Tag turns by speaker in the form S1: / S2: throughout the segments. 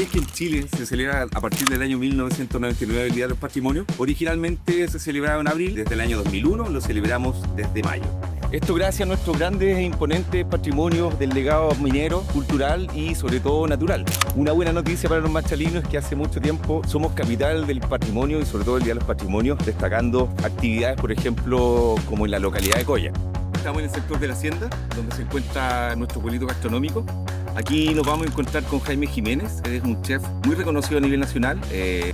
S1: ¿Sabías que en Chile se celebra a partir del año 1999 el Día de los Patrimonios? Originalmente se celebraba en abril, desde el año 2001 lo celebramos desde mayo. Esto gracias a nuestros grandes e imponentes patrimonios del legado minero, cultural y sobre todo natural. Una buena noticia para los machalines es que hace mucho tiempo somos capital del patrimonio y sobre todo el Día de los Patrimonios, destacando actividades, por ejemplo, como en la localidad de Coya. Estamos en el sector de la hacienda, donde se encuentra nuestro pueblito gastronómico. Aquí nos vamos a encontrar con Jaime Jiménez, él es un chef muy reconocido a nivel nacional,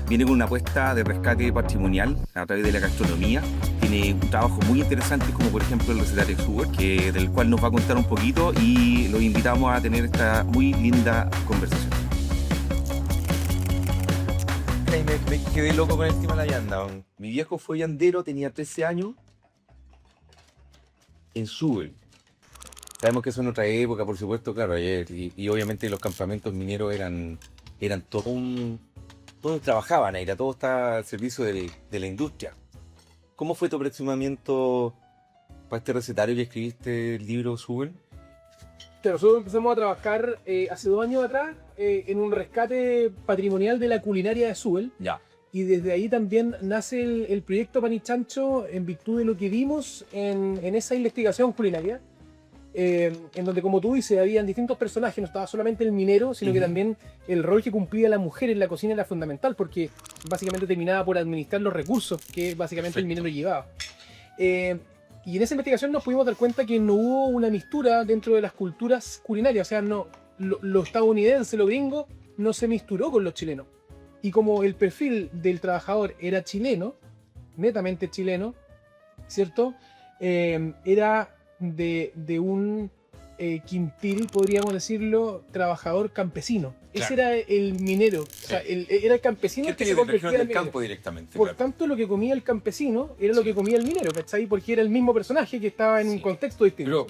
S1: viene con una apuesta de rescate patrimonial a través de la gastronomía, tiene un trabajo muy interesante como por ejemplo el recetario Suber, del cual nos va a contar un poquito y los invitamos a tener esta muy linda conversación. Jaime, me quedé loco con el tema de la llanda. Mi viejo fue llandero, tenía 13 años, en Suber. Sabemos que eso en otra época, por supuesto, claro, y obviamente los campamentos mineros eran todos trabajaban ahí, todo estaba al servicio de la industria. ¿Cómo fue tu aproximamiento para este recetario que escribiste el libro Suber?
S2: Nosotros empezamos a trabajar hace 2 años atrás en un rescate patrimonial de la culinaria de Suber.
S1: Ya.
S2: Y desde ahí también nace el proyecto Pan y Chancho en virtud de lo que vimos en esa investigación culinaria. En donde, como tú dices, habían distintos personajes, no estaba solamente el minero, sino que también el rol que cumplía la mujer en la cocina era fundamental, porque básicamente terminaba por administrar los recursos que básicamente el minero llevaba. Y en esa investigación nos pudimos dar cuenta que no hubo una mistura dentro de las culturas culinarias, o sea, lo estadounidense, lo gringo, no se misturó con los chilenos. Y como el perfil del trabajador era chileno, netamente chileno, ¿cierto? Era de un quintil, podríamos decirlo, trabajador campesino. Claro. Ese era el minero, o sea, era el campesino que se convertía en el campo
S1: directamente.
S2: Por tanto, lo que comía el campesino era lo que comía el minero, ¿cachai? Porque era el mismo personaje que estaba en un contexto distinto.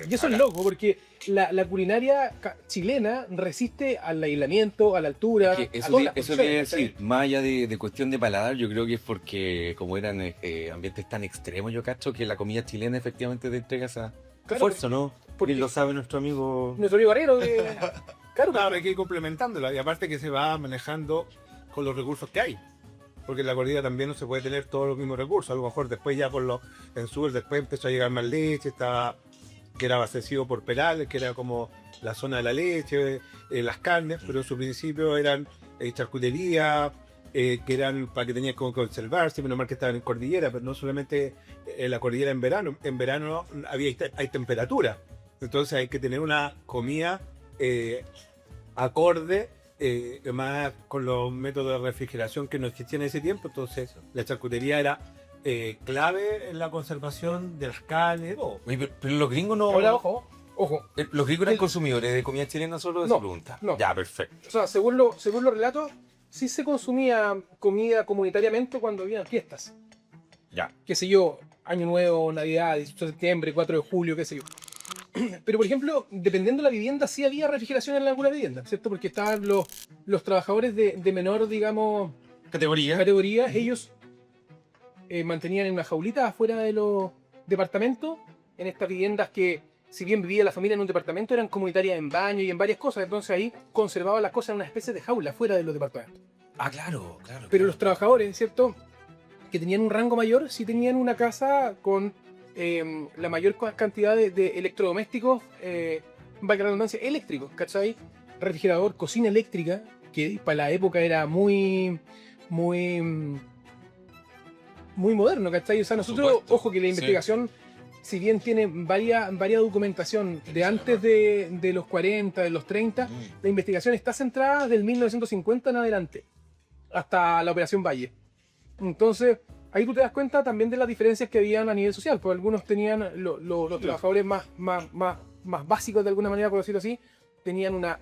S2: Y eso es loco, porque la culinaria chilena resiste al aislamiento, a la altura.
S1: Eso quiere decir, más allá de cuestión de paladar, yo creo que es porque como eran ambientes tan extremos, yo cacho que la comida chilena efectivamente te entrega esa fuerza, ¿no? Porque lo sabe nuestro amigo
S2: Arero.
S3: Claro, hay que ir complementándola y aparte que se va manejando con los recursos que hay. Porque en la cordillera también no se puede tener todos los mismos recursos. A lo mejor después ya en Suber después empezó a llegar más leche, que era abastecido por Perales, que era como la zona de la leche, las carnes, pero en su principio eran charcutería, que eran para que tenías como conservarse, menos mal que estaban en cordillera, pero no solamente en la cordillera en verano hay temperatura, entonces hay que tener una comida acorde más con los métodos de refrigeración que no existían en ese tiempo, entonces la charcutería era clave en la conservación de las carnes.
S1: Oye, pero los gringos no...
S2: Ahora, ojo.
S1: ¿Los gringos eran consumidores de comida chilena solo? Esa pregunta.
S2: No.
S1: Ya, perfecto.
S2: O sea, según los relatos, sí se consumía comida comunitariamente cuando había fiestas.
S1: Ya.
S2: Qué sé yo, Año Nuevo, Navidad, 18 de septiembre, 4 de julio, qué sé yo. Pero, por ejemplo, dependiendo de la vivienda, sí había refrigeración en alguna vivienda, ¿cierto? Porque estaban los trabajadores de menor, digamos... Categoría, ellos mantenían en una jaulita afuera de los departamentos, en estas viviendas que, si bien vivía la familia en un departamento, eran comunitarias en baño y en varias cosas, entonces ahí conservaban las cosas en una especie de jaula afuera de los departamentos.
S1: Ah, claro.
S2: Pero los trabajadores, ¿cierto?, que tenían un rango mayor, sí tenían una casa con la mayor cantidad de electrodomésticos, valga la redundancia, eléctricos, ¿cachai? Refrigerador, cocina eléctrica, que para la época era muy moderno, ¿cachai? O sea, nosotros, ojo que la investigación, si bien tiene varias documentación de antes de los 40, de los 30, la investigación está centrada del 1950 en adelante, hasta la Operación Valle. Entonces, ahí tú te das cuenta también de las diferencias que habían a nivel social, porque algunos tenían, los trabajadores más básicos de alguna manera, por decirlo así, tenían una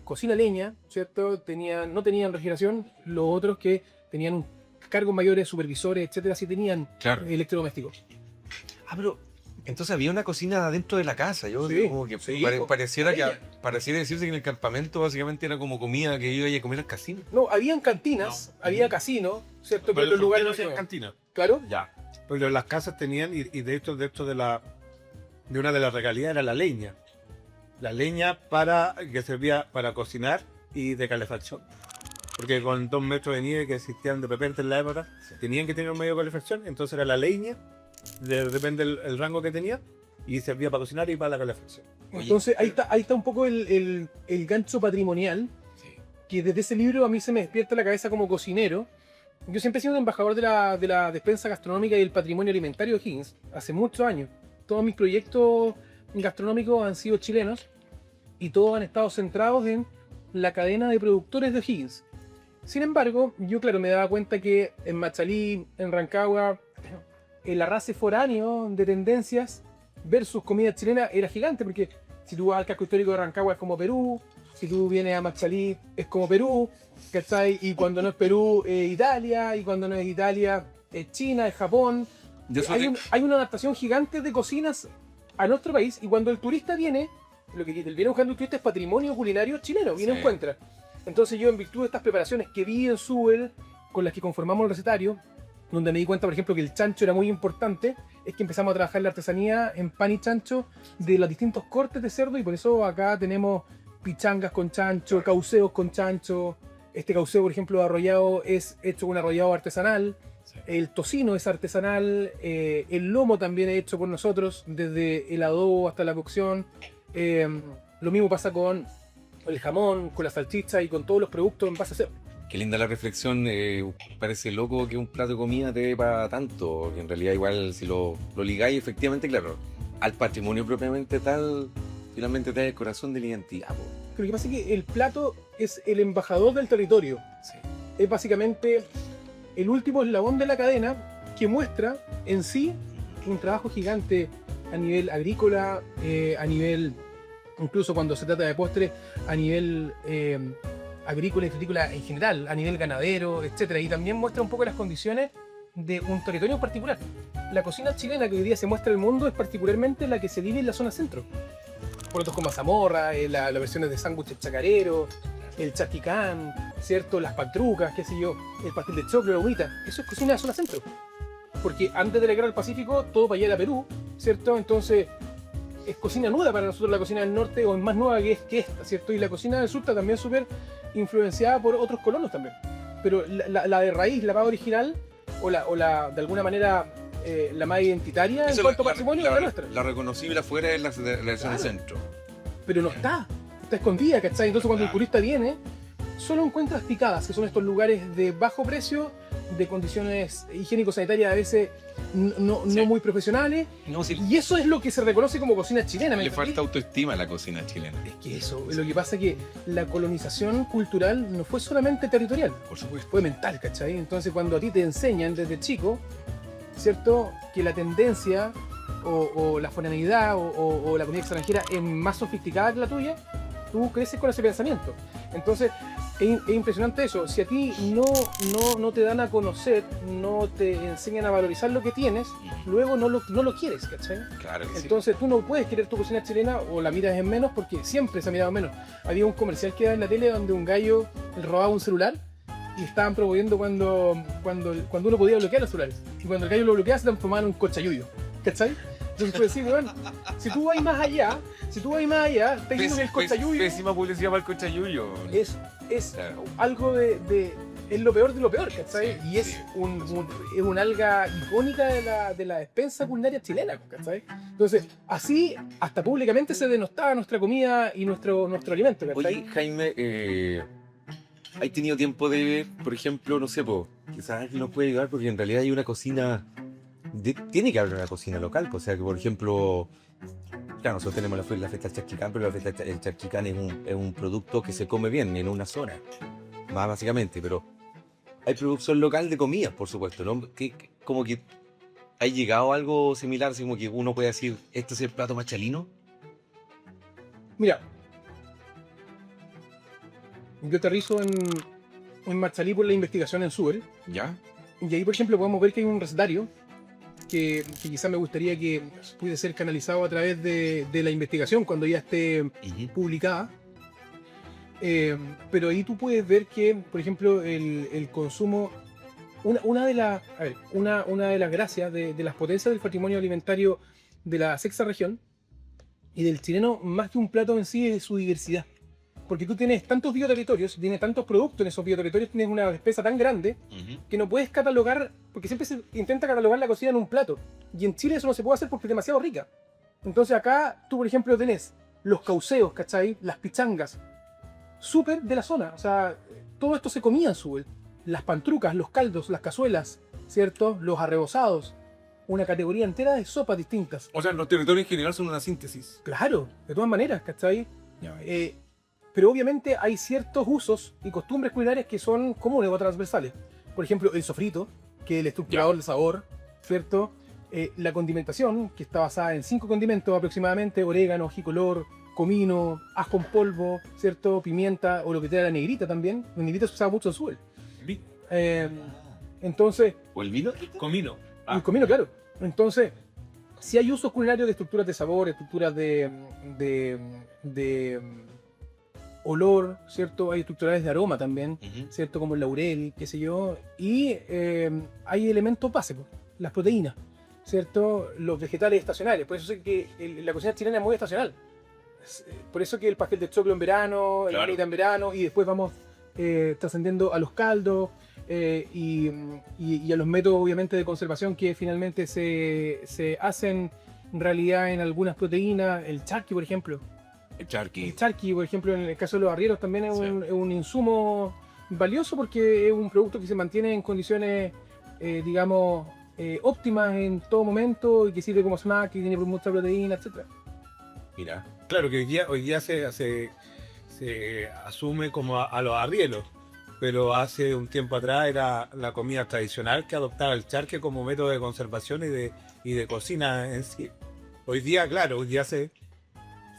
S2: cocina a leña, ¿cierto? No tenían refrigeración, los otros que tenían cargos mayores, supervisores, etcétera, sí tenían electrodomésticos.
S1: Ah, pero entonces había una cocina dentro de la casa. Como que pareciera decirse que en el campamento básicamente era como comida que iba a comer al casino.
S2: No, habían cantinas, había casinos, ¿cierto?
S3: Pero
S2: los lugares
S3: no hacían cantina.
S2: Claro.
S3: Ya. Pero las casas tenían, y de hecho de una de las regalías era la leña. La leña que servía para cocinar y de calefacción. Porque con 2 metros de nieve que existían de repente en la época, tenían que tener un medio de calefacción, entonces era la leña, depende el rango que tenía, y servía para cocinar y para la calefacción.
S2: Entonces ahí está un poco el gancho patrimonial, que desde ese libro a mí se me despierta la cabeza como cocinero. Yo siempre he sido un embajador de la despensa gastronómica y el patrimonio alimentario de Higgins, hace muchos años. Todos mis proyectos gastronómicos han sido chilenos y todos han estado centrados en la cadena de productores de Higgins. Sin embargo, yo claro me daba cuenta que en Machalí, en Rancagua, el arrastre foráneo de tendencias versus comida chilena era gigante, porque si tú vas al casco histórico de Rancagua es como Perú, si tú vienes a Machalí es como Perú, ¿cachai? Y cuando no es Perú es Italia, y cuando no es Italia es China, es Japón. Hay una adaptación gigante de cocinas a nuestro país, y cuando el turista viene, lo que viene buscando el turista es patrimonio culinario chileno, y no encuentra. Entonces yo, en virtud de estas preparaciones que vi en Subel, con las que conformamos el recetario, donde me di cuenta, por ejemplo, que el chancho era muy importante, es que empezamos a trabajar la artesanía en pan y chancho de los distintos cortes de cerdo, y por eso acá tenemos pichangas con chancho, cauceos con chancho. Este cauceo, por ejemplo, arrollado es hecho con un arrollado artesanal. El tocino es artesanal, el lomo también es hecho por nosotros, desde el adobo hasta la cocción. Lo mismo pasa con el jamón, con la salchicha y con todos los productos en base a cerdo.
S1: Qué linda la reflexión, parece loco que un plato de comida te dé para tanto, que en realidad igual si lo ligáis efectivamente, claro, al patrimonio propiamente tal, finalmente te da el corazón de la identidad.
S2: Pero lo que pasa es que el plato es el embajador del territorio.
S1: Sí.
S2: Es básicamente el último eslabón de la cadena que muestra en sí un trabajo gigante a nivel agrícola, a nivel, incluso cuando se trata de postres, a nivel agrícola y frutícola en general, a nivel ganadero, etc. Y también muestra un poco las condiciones de un territorio en particular. La cocina chilena que hoy día se muestra al mundo es particularmente la que se vive en la zona centro. Productos como mazamorra, las versiones de sándwiches chacarero, el charquicán, ¿cierto? Las patrucas, qué sé yo, el pastel de choclo, la humita. Eso es cocina de la zona centro. Porque antes de la guerra del Pacífico, todo para allá era Perú, ¿cierto? Entonces, es cocina nueva para nosotros la cocina del norte, o es más nueva que esta, ¿cierto? Y la cocina del sur está también súper influenciada por otros colonos también. Pero la de raíz, la más original, o la de alguna manera la más identitaria en cuanto a patrimonio, es la nuestra.
S1: La reconocible afuera es la zona centro.
S2: Pero no está escondida, ¿cachai? Entonces cuando el turista viene, solo encuentras picadas, que son estos lugares de bajo precio, de condiciones higiénico-sanitarias a veces no muy profesionales, y eso es lo que se reconoce como cocina chilena.
S1: Le falta autoestima a la cocina chilena.
S2: Es que eso, lo que pasa es que la colonización cultural no fue solamente territorial,
S1: Por supuesto.
S2: fue mental, ¿cachai? Entonces cuando a ti te enseñan desde chico, ¿cierto?, que la tendencia o la foranidad o la comida extranjera es más sofisticada que la tuya, tú creces con ese pensamiento. Entonces es impresionante eso. Si a ti no te dan a conocer, no te enseñan a valorizar lo que tienes, luego no lo quieres, ¿cachai?
S1: Claro que
S2: Entonces tú no puedes querer tu cocina chilena o la miras en menos, porque siempre se ha mirado en menos. Había un comercial que daba en la tele donde un gallo robaba un celular y estaban promoviendo cuando uno podía bloquear los celulares. Y cuando el gallo lo bloqueaba se transformaba en un cochayuyo, ¿cachai? Entonces tú decís, bueno, si tú vas más allá, estás diciendo que el cochayuyo
S1: Pésima publicidad para el cochayuyo.
S2: es
S1: Claro.
S2: algo es lo peor de lo peor, ¿cachai?
S1: Sí,
S2: Y es
S1: sí.
S2: es una alga icónica de la despensa culinaria chilena, ¿cachai? Entonces, así hasta públicamente se denostaba nuestra comida y nuestro alimento, ¿cachai?
S1: Oye, Jaime, ¿has tenido tiempo de ver, por ejemplo, no sé, quizás alguien nos puede ayudar, porque en realidad hay una cocina, tiene que haber una cocina local, o sea, que por ejemplo, claro, nosotros tenemos la fiesta del charquicán, pero el charquicán es un producto que se come bien en una zona, más básicamente, pero hay producción local de comidas, por supuesto, ¿no? Como que ¿ha llegado algo similar, así como que uno puede decir, este es el plato machalino?
S2: Mira, yo aterrizo en Machalí por la investigación en Subel,
S1: ¿Ya?
S2: y ahí, por ejemplo, podemos ver que hay un recetario que quizás me gustaría que pudiese ser canalizado a través de la investigación cuando ya esté publicada. Pero ahí tú puedes ver que, por ejemplo, el consumo, una de las gracias de las potencias del patrimonio alimentario de la sexta región y del chileno, más que un plato en sí, es su diversidad. Porque tú tienes tantos bioterritorios, tienes tantos productos en esos bioterritorios, tienes una despensa tan grande que no puedes catalogar, porque siempre se intenta catalogar la cocina en un plato. Y en Chile eso no se puede hacer porque es demasiado rica. Entonces acá tú, por ejemplo, tenés los cauceos, ¿cachai? Las pichangas, súper de la zona. O sea, todo esto se comía en Súbel. Las pantrucas, los caldos, las cazuelas, ¿cierto? Los arrebozados. Una categoría entera de sopas distintas.
S3: O sea, los territorios en general son una síntesis.
S2: Claro, de todas maneras, ¿cachai? Pero obviamente hay ciertos usos y costumbres culinarias que son comunes o transversales. Por ejemplo, el sofrito, que es el estructurador del sabor, ¿cierto? La condimentación, que está basada en 5 condimentos aproximadamente: orégano, ajicolor, comino, ajo en polvo, ¿cierto? Pimienta, o lo que te da la negrita también. La negrita se usaba mucho en Súbel. Entonces...
S1: ¿O el vino?
S3: Comino.
S2: El comino, claro. Entonces, si hay usos culinarios de estructuras de sabor, estructuras de olor, ¿cierto? Hay estructurales de aroma también, ¿cierto? Como el laurel, qué sé yo. Y hay elementos básicos, las proteínas, ¿cierto? Los vegetales estacionales. Por eso es que la cocina chilena es muy estacional. Por eso que el pastel de choclo en verano, el manita en verano, y después vamos trascendiendo a los caldos y a los métodos, obviamente, de conservación que finalmente se hacen en realidad en algunas proteínas. El charqui, por ejemplo. El charqui, por ejemplo, en el caso de los arrieros también es un insumo valioso porque es un producto que se mantiene en condiciones, digamos, óptimas en todo momento y que sirve como snack, que tiene mucha proteína, etc.
S3: Mira, claro que hoy día se asume como a los arrieros, pero hace un tiempo atrás era la comida tradicional que adoptaba el charqui como método de conservación y de cocina en sí. Hoy día, claro, hoy día se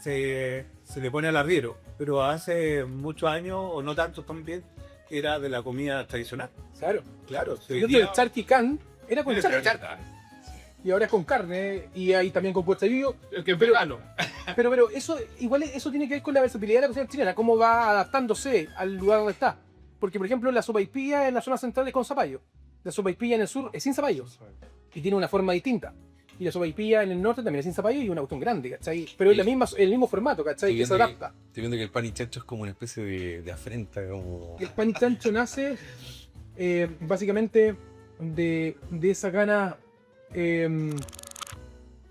S3: le pone al arriero, pero hace muchos años, o no tanto también, era de la comida tradicional. Claro.
S2: El charqui can era con charqui. Y ahora es con carne, y hay también con puertillo. Pero eso, igual eso tiene que ver con la versatilidad de la cocina chilena, cómo va adaptándose al lugar donde está. Porque, por ejemplo, la sopaipilla en la zona central es con zapallo. La sopaipilla en el sur es sin zapallo. Y tiene una forma distinta. Y la sopaipilla en el norte también es sin zapallo y una cuestión grande, ¿cachai? Pero es el mismo formato, ¿cachai? Que se adapta.
S1: Estoy viendo que el pan y chancho es como una especie de afrenta. Como...
S2: El pan y chancho nace básicamente de esas ganas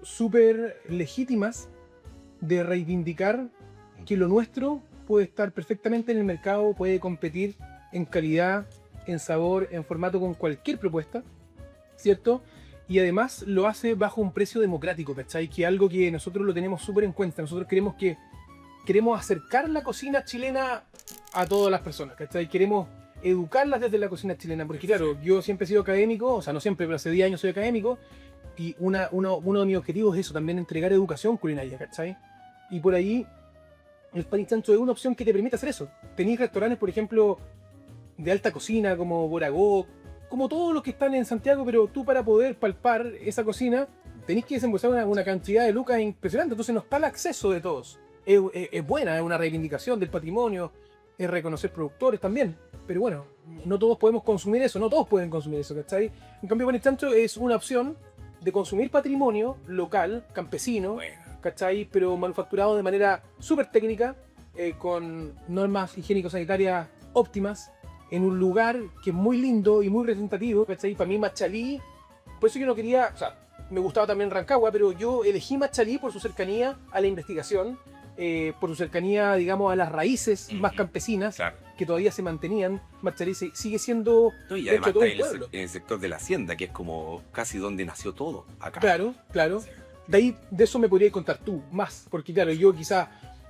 S2: súper legítimas de reivindicar que lo nuestro puede estar perfectamente en el mercado, puede competir en calidad, en sabor, en formato con cualquier propuesta, ¿cierto? Y además lo hace bajo un precio democrático, ¿cachai? Que es algo que nosotros lo tenemos súper en cuenta. Nosotros queremos acercar la cocina chilena a todas las personas, ¿cachai? Queremos educarlas desde la cocina chilena, porque claro, yo siempre he sido académico, o sea, no siempre, pero hace 10 años soy académico, y uno de mis objetivos es eso, también entregar educación culinaria, ¿cachai? Y por ahí el pan y chancho es una opción que te permite hacer eso. Tenéis restaurantes, por ejemplo, de alta cocina, como Boragó, como todos los que están en Santiago, pero tú, para poder palpar esa cocina tenéis que desembolsar una cantidad de lucas impresionante, entonces no está el acceso de todos. Es buena, es una reivindicación del patrimonio, es reconocer productores también, pero bueno, no todos podemos consumir eso, no todos pueden consumir eso, ¿cachai? En cambio, pan y chancho es una opción de consumir patrimonio local, campesino, ¿cachai? Pero manufacturado de manera súper técnica, con normas higiénico-sanitarias óptimas, en un lugar que es muy lindo y muy representativo, ¿cachai? Para mí Machalí, por eso yo no quería, o sea, me gustaba también Rancagua, pero yo elegí Machalí por su cercanía a la investigación, por su cercanía, digamos, a las raíces más campesinas,
S1: Claro.
S2: que todavía se mantenían. Machalí sigue siendo,
S1: No, y
S2: de
S1: además
S2: hecho, todo
S1: está
S2: un
S1: en
S2: pueblo.
S1: el sector de la hacienda, que es como casi donde nació todo acá.
S2: Claro. De eso me podrías contar tú más, porque claro, yo quizás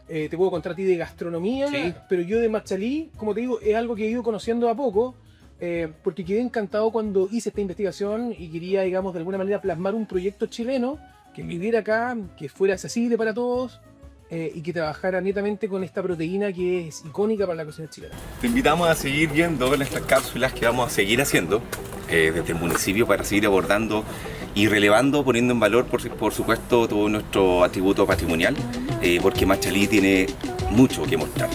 S2: te puedo contar a ti de gastronomía,
S1: Sí.
S2: pero yo de Machalí, como te digo, es algo que he ido conociendo a poco, porque quedé encantado cuando hice esta investigación y quería, digamos, de alguna manera plasmar un proyecto chileno que viviera acá, que fuera accesible para todos, y que trabajara netamente con esta proteína que es icónica para la cocina chilena.
S1: Te invitamos a seguir viendo estas cápsulas que vamos a seguir haciendo desde el municipio para seguir abordando y relevando, poniendo en valor, por supuesto, todo nuestro atributo patrimonial, porque Machalí tiene mucho que mostrar.